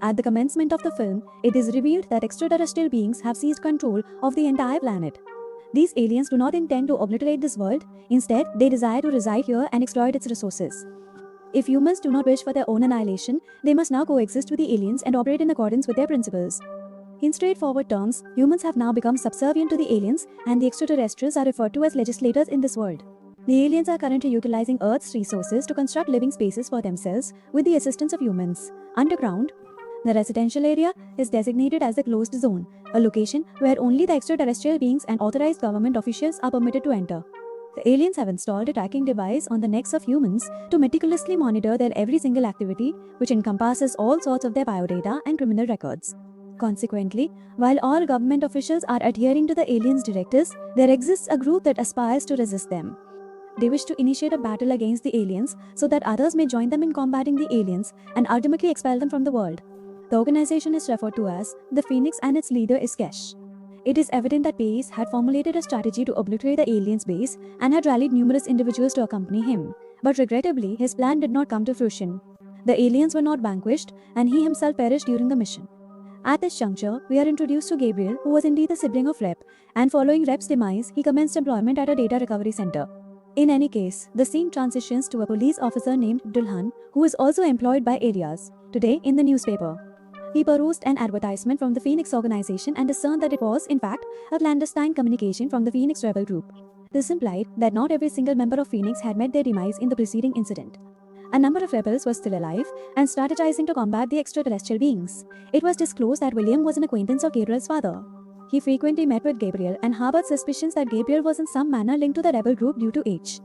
At the commencement of the film, it is revealed that extraterrestrial beings have seized control of the entire planet. These aliens do not intend to obliterate this world, instead, they desire to reside here and exploit its resources. If humans do not wish for their own annihilation, they must now coexist with the aliens and operate in accordance with their principles. In straightforward terms, humans have now become subservient to the aliens, and the extraterrestrials are referred to as legislators in this world. The aliens are currently utilizing Earth's resources to construct living spaces for themselves with the assistance of humans. Underground, the residential area is designated as the closed zone, a location where only the extraterrestrial beings and authorized government officials are permitted to enter. The aliens have installed a tracking device on the necks of humans to meticulously monitor their every single activity, which encompasses all sorts of their biodata and criminal records. Consequently, while all government officials are adhering to the aliens' directives, there exists a group that aspires to resist them. They wish to initiate a battle against the aliens so that others may join them in combating the aliens and ultimately expel them from the world. The organization is referred to as the Phoenix and its leader is Kesh. It is evident that Pace had formulated a strategy to obliterate the aliens' base and had rallied numerous individuals to accompany him. But regrettably, his plan did not come to fruition. The aliens were not vanquished, and he himself perished during the mission. At this juncture, we are introduced to Gabriel, who was indeed a sibling of Rep, and following Rep's demise, he commenced employment at a data recovery center. In any case, the scene transitions to a police officer named Dulhan, who is also employed by Arias. Today, in the newspaper, he perused an advertisement from the Phoenix organization and discerned that it was, in fact, a clandestine communication from the Phoenix rebel group. This implied that not every single member of Phoenix had met their demise in the preceding incident. A number of rebels were still alive and strategizing to combat the extraterrestrial beings. It was disclosed that William was an acquaintance of Gabriel's father. He frequently met with Gabriel and harbored suspicions that Gabriel was in some manner linked to the rebel group due to age.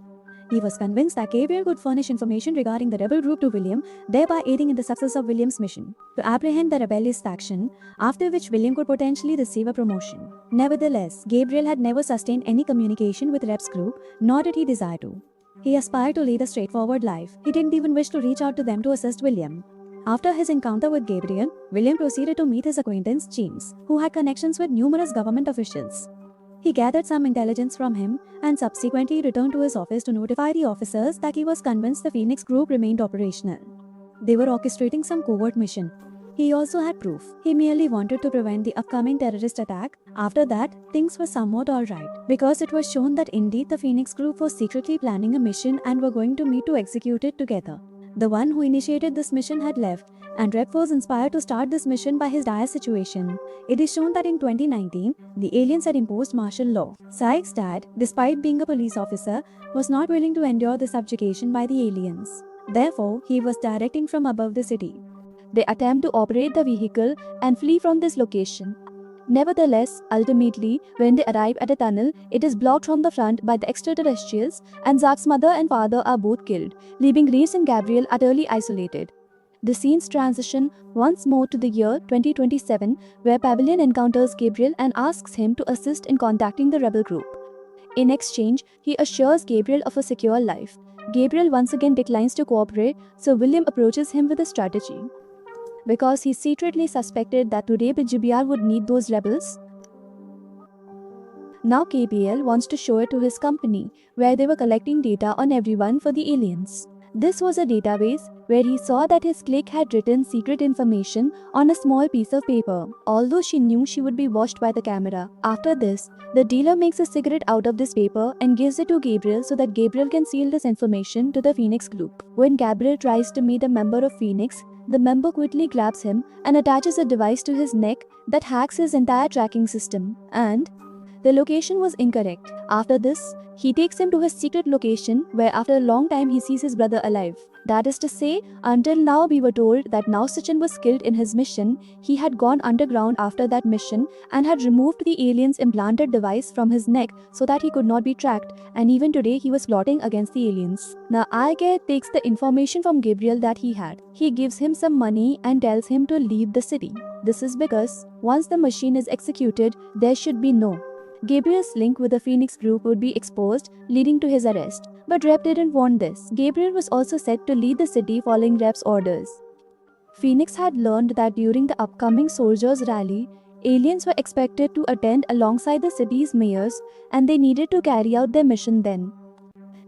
He was convinced that Gabriel could furnish information regarding the rebel group to William, thereby aiding in the success of William's mission to apprehend the rebellious faction, after which William could potentially receive a promotion. Nevertheless, Gabriel had never sustained any communication with Rep's group, nor did he desire to. He aspired to lead a straightforward life. He didn't even wish to reach out to them to assist William. After his encounter with Gabriel, William proceeded to meet his acquaintance James, who had connections with numerous government officials. He gathered some intelligence from him and subsequently returned to his office to notify the officers that he was convinced the Phoenix group remained operational. They were orchestrating some covert mission. He also had proof. He merely wanted to prevent the upcoming terrorist attack. After that, things were somewhat alright, because it was shown that indeed the Phoenix group was secretly planning a mission and were going to meet to execute it together. The one who initiated this mission had left, and Rep was inspired to start this mission by his dire situation. It is shown that in 2019, the aliens had imposed martial law. Sykes' dad, despite being a police officer, was not willing to endure the subjugation by the aliens. Therefore, he was directing from above the city. They attempt to operate the vehicle and flee from this location. Nevertheless, ultimately, when they arrive at a tunnel, it is blocked from the front by the extraterrestrials, and Zack's mother and father are both killed, leaving Reese and Gabriel utterly isolated. The scenes transition once more to the year 2027, where Pavilion encounters Gabriel and asks him to assist in contacting the rebel group. In exchange, he assures Gabriel of a secure life. Gabriel once again declines to cooperate, so William approaches him with a strategy. Because he secretly suspected that today GBR would need those rebels. Now KBL wants to show it to his company, where they were collecting data on everyone for the aliens. This was a database where he saw that his clique had written secret information on a small piece of paper, although she knew she would be watched by the camera. After this, the dealer makes a cigarette out of this paper and gives it to Gabriel so that Gabriel can seal this information to the Phoenix group. When Gabriel tries to meet a member of Phoenix, the member quickly grabs him and attaches a device to his neck that hacks his entire tracking system, and the location was incorrect. After this, he takes him to his secret location where after a long time he sees his brother alive. That is to say, until now we were told that now Sachin was killed in his mission, he had gone underground after that mission and had removed the alien's implanted device from his neck so that he could not be tracked, and even today he was plotting against the aliens. Now Aige takes the information from Gabriel that he had. He gives him some money and tells him to leave the city. This is because once the machine is executed, there should be no Gabriel's link with the Phoenix group would be exposed, leading to his arrest. But Rep didn't want this. Gabriel was also set to lead the city following Rep's orders. Phoenix had learned that during the upcoming soldiers' rally, aliens were expected to attend alongside the city's mayors, and they needed to carry out their mission then.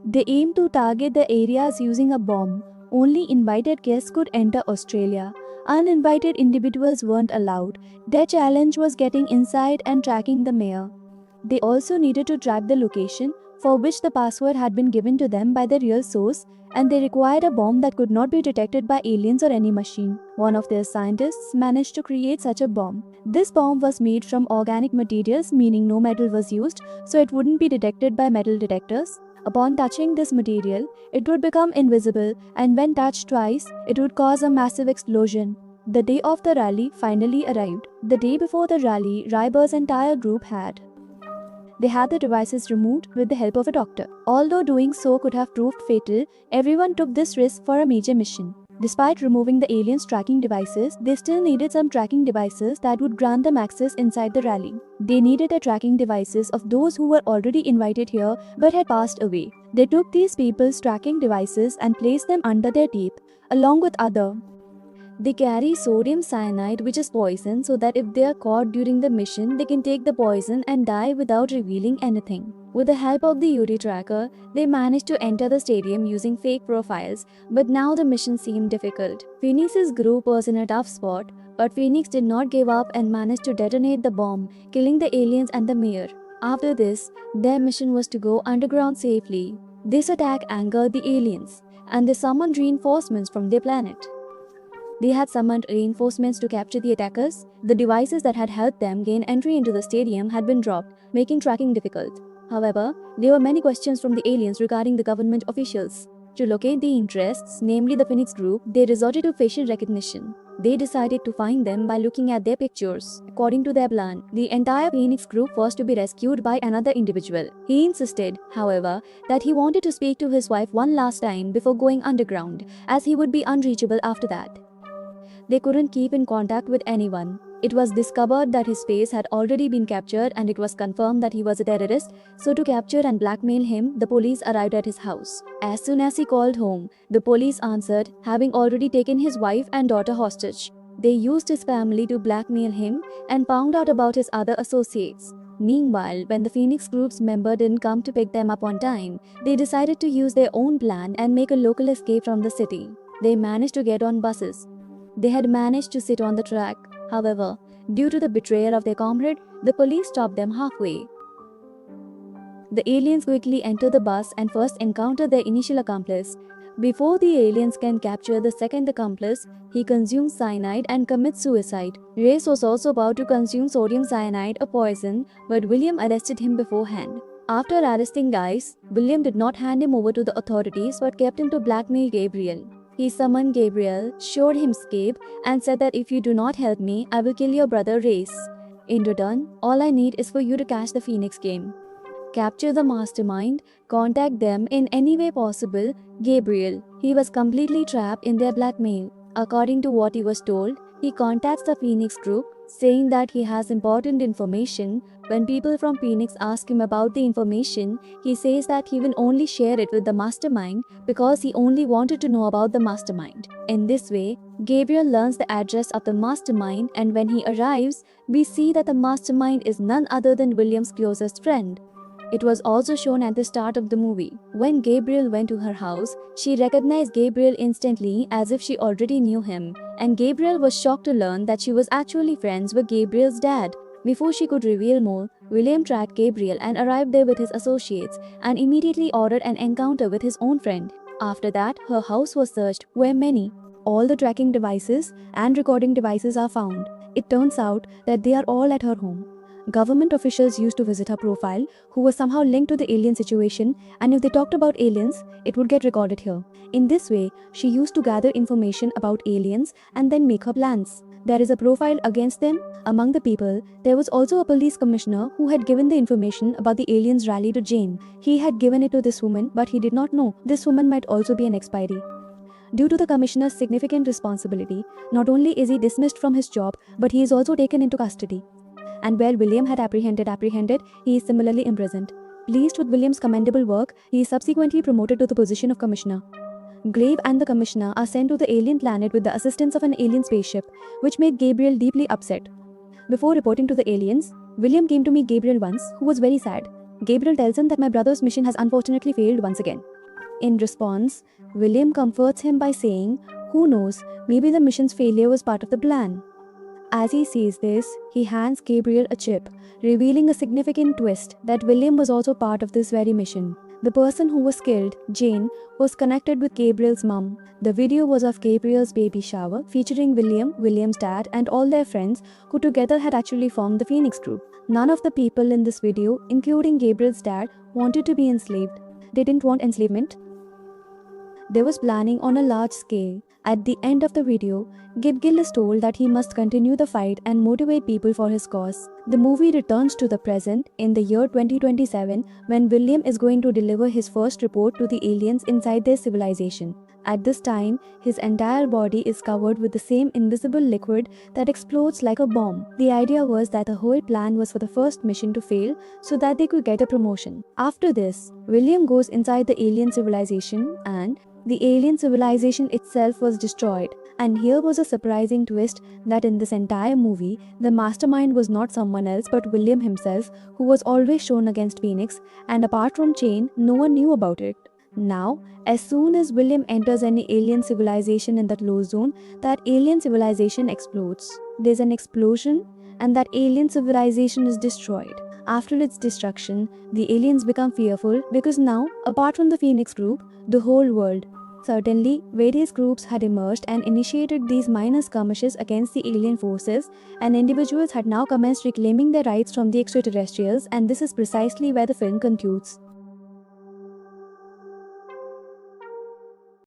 They aimed to target the areas using a bomb. Only invited guests could enter Australia. Uninvited individuals weren't allowed. Their challenge was getting inside and tracking the mayor. They also needed to track the location for which the password had been given to them by the real source, and they required a bomb that could not be detected by aliens or any machine. One of their scientists managed to create such a bomb. This bomb was made from organic materials, meaning no metal was used, so it wouldn't be detected by metal detectors. Upon touching this material, it would become invisible, and when touched twice, it would cause a massive explosion. The day of the rally finally arrived. The day before the rally, Ryber's entire group had the devices removed with the help of a doctor. Although doing so could have proved fatal, everyone took this risk for a major mission. Despite removing the aliens' tracking devices, they still needed some tracking devices that would grant them access inside the rally. They needed the tracking devices of those who were already invited here but had passed away. They took these people's tracking devices and placed them under their teeth, along with other. They carry sodium cyanide, which is poison, so that if they are caught during the mission, they can take the poison and die without revealing anything. With the help of the Yuri tracker, they managed to enter the stadium using fake profiles, but now the mission seemed difficult. Phoenix's group was in a tough spot, but Phoenix did not give up and managed to detonate the bomb, killing the aliens and the mayor. After this, their mission was to go underground safely. This attack angered the aliens, and they summoned reinforcements from their planet. They had summoned reinforcements to capture the attackers. The devices that had helped them gain entry into the stadium had been dropped, making tracking difficult. However, there were many questions from the aliens regarding the government officials. To locate the interests, namely the Phoenix group, they resorted to facial recognition. They decided to find them by looking at their pictures. According to their plan, the entire Phoenix group was to be rescued by another individual. He insisted, however, that he wanted to speak to his wife one last time before going underground, as he would be unreachable after that. They couldn't keep in contact with anyone. It was discovered that his face had already been captured, and it was confirmed that he was a terrorist, so to capture and blackmail him, the police arrived at his house. As soon as he called home, the police answered, having already taken his wife and daughter hostage. They used his family to blackmail him and found out about his other associates. Meanwhile, when the Phoenix group's member didn't come to pick them up on time, they decided to use their own plan and make a local escape from the city. They managed to get on buses. They had managed to sit on the track. However, due to the betrayal of their comrade, the police stopped them halfway. The aliens quickly enter the bus and first encounter their initial accomplice. Before the aliens can capture the second accomplice, he consumes cyanide and commits suicide. Race was also about to consume sodium cyanide, a poison, but William arrested him beforehand. After arresting Guys, William did not hand him over to the authorities but kept him to blackmail Gabriel. He summoned Gabriel, showed him escape, and said that if you do not help me, I will kill your brother Race. In return, all I need is for you to catch the Phoenix game. Capture the mastermind, contact them in any way possible, Gabriel. He was completely trapped in their blackmail. According to what he was told, he contacts the Phoenix group, saying that he has important information. When people from Phoenix ask him about the information, he says that he will only share it with the mastermind because he only wanted to know about the mastermind. In this way, Gabriel learns the address of the mastermind, and when he arrives, we see that the mastermind is none other than William's closest friend. It was also shown at the start of the movie. When Gabriel went to her house, she recognized Gabriel instantly as if she already knew him, and Gabriel was shocked to learn that she was actually friends with Gabriel's dad. Before she could reveal more, William tracked Gabriel and arrived there with his associates and immediately ordered an encounter with his own friend. After that, her house was searched, where all the tracking devices and recording devices are found. It turns out that they are all at her home. Government officials used to visit her profile, who was somehow linked to the alien situation, and if they talked about aliens, it would get recorded here. In this way, she used to gather information about aliens and then make her plans. There is a profile against them. Among the people, there was also a police commissioner who had given the information about the aliens' rally to Jane. He had given it to this woman, but he did not know this woman might also be an expiry. Due to the commissioner's significant responsibility, not only is he dismissed from his job, but he is also taken into custody. And where William had apprehended, he is similarly imprisoned. Pleased with William's commendable work, he is subsequently promoted to the position of commissioner. Glaive and the commissioner are sent to the alien planet with the assistance of an alien spaceship, which made Gabriel deeply upset. Before reporting to the aliens, William came to meet Gabriel once, who was very sad. Gabriel tells him that my brother's mission has unfortunately failed once again. In response, William comforts him by saying, Who knows, maybe the mission's failure was part of the plan. As he sees this, he hands Gabriel a chip, revealing a significant twist that William was also part of this very mission. The person who was killed, Jane, was connected with Gabriel's mum. The video was of Gabriel's baby shower, featuring William, William's dad, and all their friends who together had actually formed the Phoenix Group. None of the people in this video, including Gabriel's dad, wanted to be enslaved. They didn't want enslavement. There was planning on a large scale. At the end of the video, Gibgill is told that he must continue the fight and motivate people for his cause. The movie returns to the present in the year 2027 when William is going to deliver his first report to the aliens inside their civilization. At this time, his entire body is covered with the same invisible liquid that explodes like a bomb. The idea was that the whole plan was for the first mission to fail so that they could get a promotion. After this, William goes inside the alien civilization and the alien civilization itself was destroyed. And here was a surprising twist that in this entire movie, the mastermind was not someone else but William himself, who was always shown against Phoenix, and apart from Jane, no one knew about it. Now, as soon as William enters any alien civilization in that low zone, that alien civilization explodes. There's an explosion and that alien civilization is destroyed. After its destruction, the aliens become fearful because now, apart from the Phoenix Group, the whole world. Certainly, various groups had emerged and initiated these minor skirmishes against the alien forces, and individuals had now commenced reclaiming their rights from the extraterrestrials, and this is precisely where the film concludes.